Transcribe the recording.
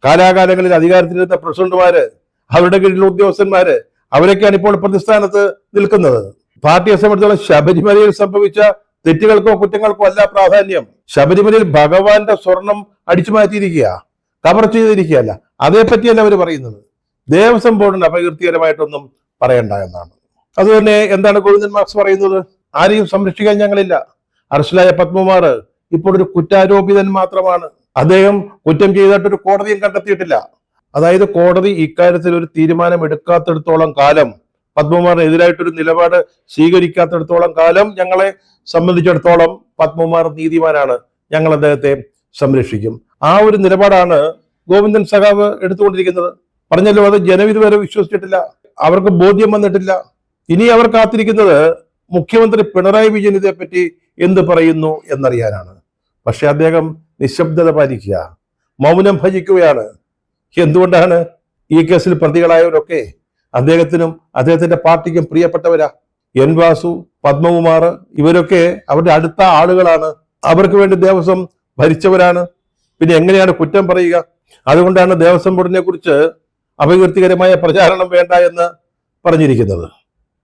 കാലാകാലങ്ങളിൽ അധികാരത്തിലിരുന്ന പ്രസിഡന്റുമാര്, അവരുടെ കീഴിലുള്ള ഉദ്യോഗസ്ഥന്മാര്, അവരൊക്കെയാണ് ഇപ്പോൾ പ്രതിസ്ഥാനത്ത് നിൽക്കുന്നത്. പാർട്ടിയെ സംബന്ധിച്ചോളം ശബരിമലയിൽ സംഭവിച്ച തെറ്റുകൾക്കോ കുറ്റങ്ങൾക്കോ അല്ല പ്രാധാന്യം. ശബരിമലയിൽ ഭഗവാന്റെ സ്വർണം അടിച്ചു മാറ്റിയിരിക്കുക, കവർ ചെയ്തിരിക്കുകയല്ല, അതേപ്പറ്റിയല്ല അവർ പറയുന്നത്. ദേവസ്വം ബോർഡിന് അപകീർത്തികരമായിട്ടൊന്നും പറയണ്ട എന്നാണ്. അതുതന്നെ എന്താണ് ഗോവിന്ദൻ മാസ്റ്റർ പറയുന്നത്? ആരെയും സംരക്ഷിക്കാൻ ഞങ്ങളില്ല. അറസ്റ്റിലായ പത്മകുമാർ ഇപ്പോൾ ഒരു കുറ്റാരോപിതൻ മാത്രമാണ്. അദ്ദേഹം കുറ്റം ചെയ്തിട്ടൊരു കോടതിയും കണ്ടെത്തിയിട്ടില്ല. അതായത് കോടതി ഇക്കാര്യത്തിൽ ഒരു തീരുമാനം എടുക്കാത്തിടത്തോളം കാലം, പത്മകുമാറിനെതിരായിട്ടൊരു നിലപാട് സ്വീകരിക്കാത്തിടത്തോളം കാലം ഞങ്ങളെ സംബന്ധിച്ചിടത്തോളം പത്മകുമാർ നീതിമാനാണ്, ഞങ്ങൾ അദ്ദേഹത്തെ സംരക്ഷിക്കും. ആ ഒരു നിലപാടാണ് ഗോവിന്ദൻ സഖാവ് എടുത്തുകൊണ്ടിരിക്കുന്നത്. പറഞ്ഞല്ലോ, അത് ജനം ഇതുവരെ വിശ്വസിച്ചിട്ടില്ല, അവർക്ക് ബോധ്യം വന്നിട്ടില്ല. ഇനി അവർ കാത്തിരിക്കുന്നത് മുഖ്യമന്ത്രി പിണറായി വിജയൻ ഇതേപ്പറ്റി എന്ത് പറയുന്നു എന്നറിയാനാണ്. പക്ഷെ അദ്ദേഹം നിശബ്ദത പാലിക്കുക, മൗനം ഭജിക്കുകയാണ്. എന്തുകൊണ്ടാണ്? ഈ കേസിൽ പ്രതികളായവരൊക്കെ അദ്ദേഹത്തിനും അദ്ദേഹത്തിന്റെ പാർട്ടിക്കും പ്രിയപ്പെട്ടവരാ. എൻ വാസു, പത്മകുമാർ, ഇവരൊക്കെ അവരുടെ അടുത്ത ആളുകളാണ്. അവർക്ക് വേണ്ടി ദേവസ്വം ഭരിച്ചവരാണ്. പിന്നെ എങ്ങനെയാണ് കുറ്റം പറയുക? അതുകൊണ്ടാണ് ദേവസ്വം ബോർഡിനെ കുറിച്ച് അപകീർത്തികരമായ പ്രചാരണം വേണ്ട എന്ന് പറഞ്ഞിരിക്കുന്നത്.